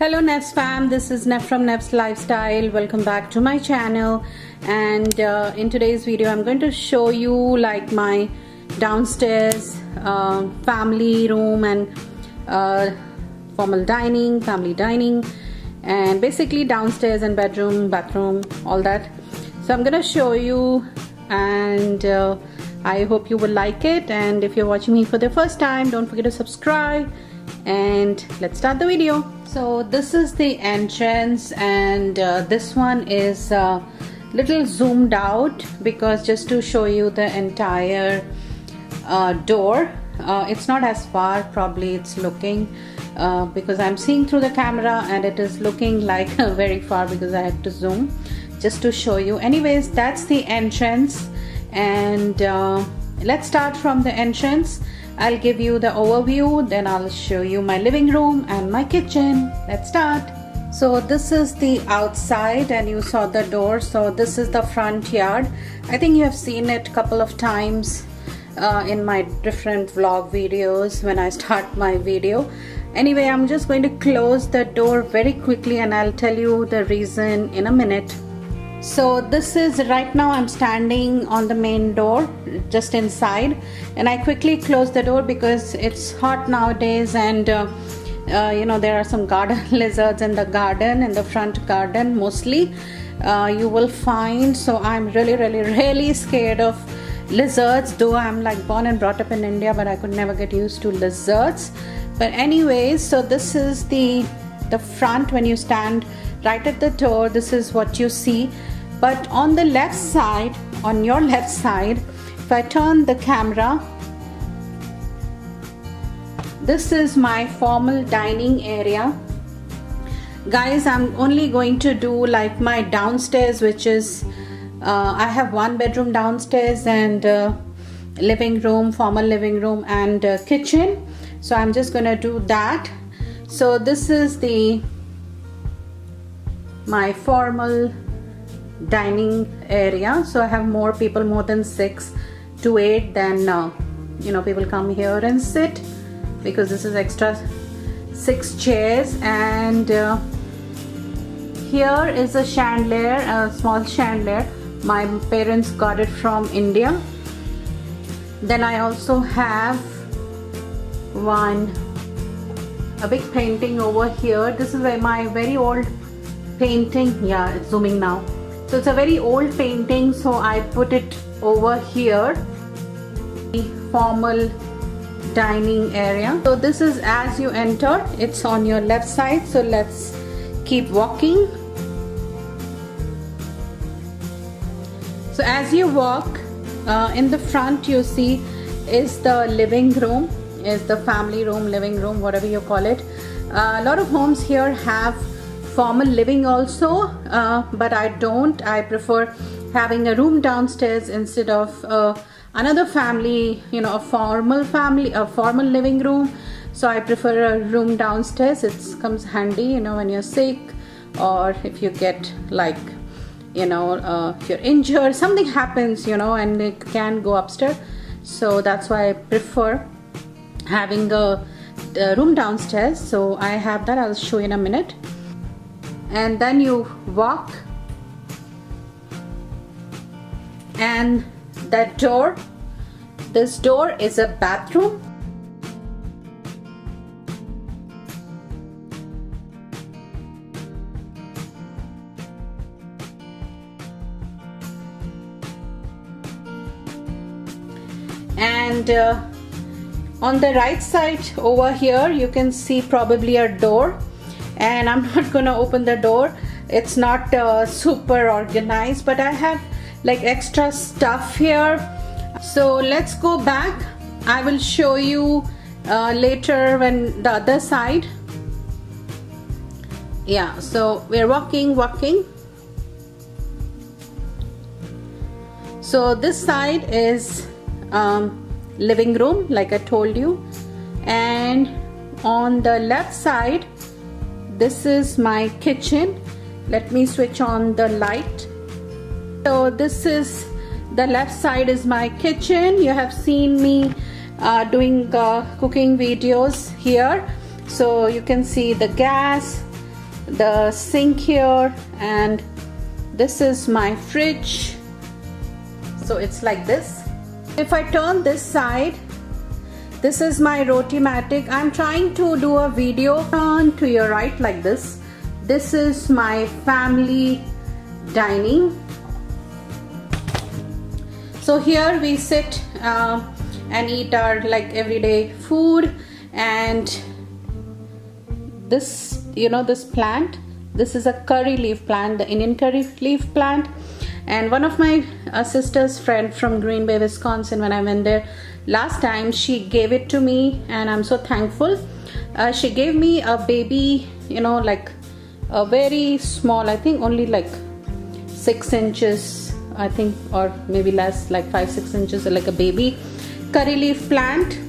Hello Neve's fam, this is Neve from Neve's Lifestyle. Welcome back to my channel. And in today's video I'm going to show you like my downstairs family room and family dining, and basically downstairs and bedroom, bathroom, all that. So I'm gonna show you, and I hope you will like it. And if you're watching me for the first time, don't forget to subscribe, and let's start the video. So this is the entrance, and this one is little zoomed out because just to show you the entire door. It's not as far, probably it's looking because I'm seeing through the camera and it is looking like very far because I had to zoom just to show you. Anyways, that's the entrance, and let's start from the entrance. I'll give you the overview, then I'll show you my living room and my kitchen. Let's start. So this is the outside, and you saw the door. So this is the front yard. I think you have seen it a couple of times in my different vlog videos when I start my video. Anyway, I'm just going to close the door very quickly and I'll tell you the reason in a minute. So this is, right now I'm standing on the main door just inside, and I quickly close the door because it's hot nowadays, and you know, there are some garden lizards in the garden, in the front garden mostly you will find. So I'm really scared of lizards, though I'm like born and brought up in India, but I could never get used to lizards. But anyways, so this is the front. When you stand right at the door, this is what you see. But on the left side, on your left side, if I turn the camera, this is my formal dining area. Guys, I'm only going to do like my downstairs, which is I have one bedroom downstairs and living room, formal living room, and kitchen. So I'm just gonna do that. So this is my formal dining area. So I have more people, more than 6 to 8, then you know, people come here and sit because this is extra 6 chairs. And here is a chandelier, a small chandelier. My parents got it from India. Then I also have a big painting over here. This is my very old painting. Yeah, it's zooming now. So it's a very old painting, so I put it over here. The formal dining area. So this is as you enter, it's on your left side. So let's keep walking. So as you walk, in the front you see is the living room, is the family room, living room, whatever you call it. A lot of homes here have formal living also, but I don't. I prefer having a room downstairs instead of another family, you know, a formal living room. So I prefer a room downstairs. It comes handy, you know, when you're sick, or if you get like, you know, if you're injured, something happens, you know, and it can go upstairs. So that's why I prefer having the room downstairs. So I have that, I'll show you in a minute. And then you walk, and that door, this door is a bathroom. And on the right side over here you can see probably a door, and I'm not gonna open the door. It's not super organized, but I have like extra stuff here. So let's go back. I will show you later when the other side. Yeah, so we're walking. So this side is living room, like I told you, and on the left side this is my kitchen. Let me switch on the light. So this is the left side is my kitchen. You have seen me doing cooking videos here. So you can see the gas, the sink here, and this is my fridge. So it's like this. If I turn this side, this is my Rotimatic. I'm trying to do a video. Turn to your right like this. This is my family dining. So here we sit and eat our like everyday food. And this, you know, this plant, this is a curry leaf plant, the Indian curry leaf plant. And one of my sister's friend from Green Bay, Wisconsin, when I went there last time, she gave it to me, and I'm so thankful. She gave me a baby, you know, like a very small, I think only like 6 inches, I think, or maybe less, like 5-6 inches, like a baby curry leaf plant.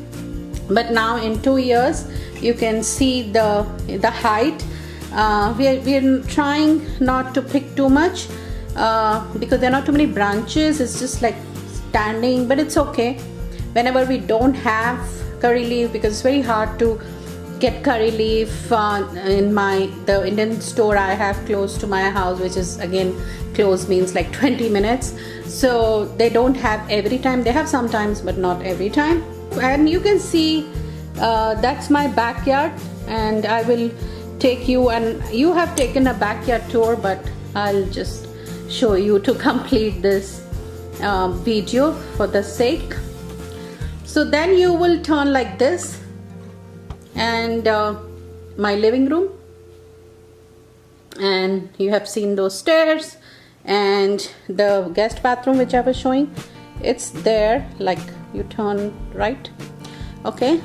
But now in 2 years you can see the height. We're trying not to pick too much because there are not too many branches. It's just like standing, but it's okay. Whenever we don't have curry leaf, because it's very hard to get curry leaf in the Indian store I have close to my house, which is again close means like 20 minutes. So they don't have every time. They have sometimes, but not every time. And you can see that's my backyard, and I will take you, and you have taken a backyard tour, but I'll just show you to complete this video for the sake. So then you will turn like this, and my living room, and you have seen those stairs, and the guest bathroom which I was showing, it's there, like you turn right. Okay,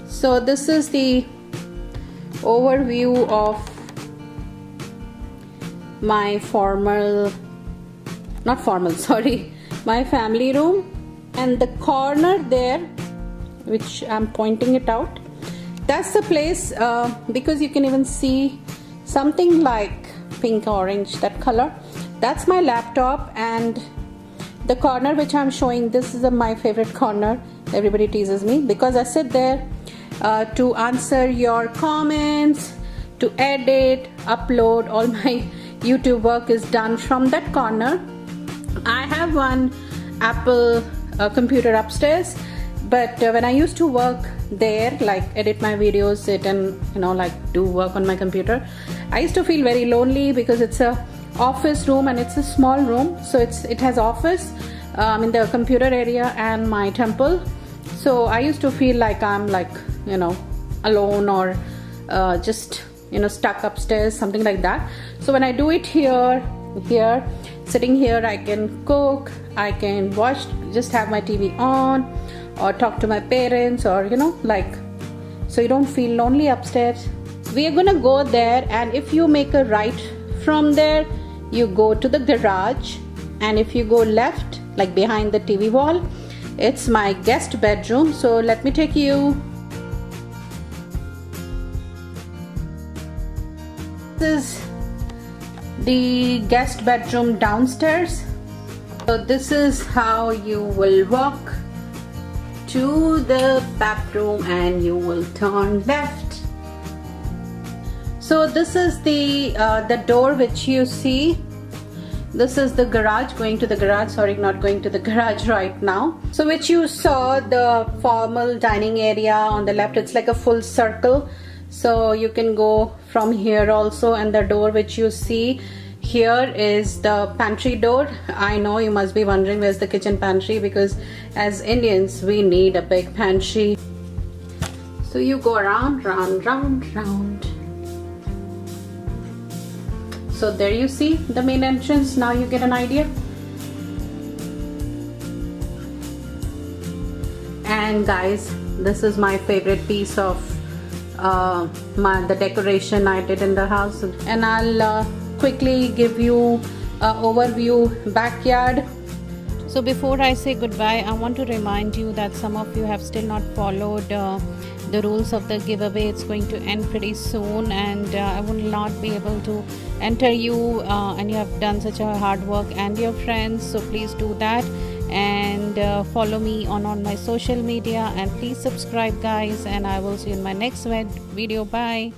so this is the overview of my my family room. And the corner there, which I'm pointing it out, that's the place, because you can even see something like pink orange, that color. That's my laptop. And the corner which I'm showing, this is my favorite corner. Everybody teases me because I sit there to answer your comments, to edit, upload. All my YouTube work is done from that corner. I have one Apple computer upstairs, but when I used to work there, like edit my videos, sit and, you know, like do work on my computer, I used to feel very lonely because it's a office room, and it's a small room. So it has office in the computer area and my temple. So I used to feel like I'm like, you know, alone, or just, you know, stuck upstairs, something like that. So when I do it here, sitting here, I can cook, I can watch, just have my TV on, or talk to my parents, or, you know, like, so you don't feel lonely upstairs. We are gonna go there, and if you make a right from there, you go to the garage, and if you go left, like behind the TV wall, it's my guest bedroom. So let me take you. This is the guest bedroom downstairs. So this is how you will walk to the bathroom, and you will turn left. So this is the door which you see. This is the garage, going to the garage, sorry, not going to the garage right now. So which you saw the formal dining area on the left, it's like a full circle. So you can go from here also, and the door which you see here is the pantry door. I know you must be wondering where's the kitchen pantry, because as Indians we need a big pantry. So you go around, round, round, round. So there you see the main entrance. Now you get an idea. And guys, this is my favorite piece of the decoration I did in the house, and I'll quickly give you an overview backyard. So before I say goodbye, I want to remind you that some of you have still not followed the rules of the giveaway. It's going to end pretty soon, and I will not be able to enter you, and you have done such a hard work, and your friends. So please do that, and follow me on my social media, and please subscribe guys, and I will see you in my next video. Bye.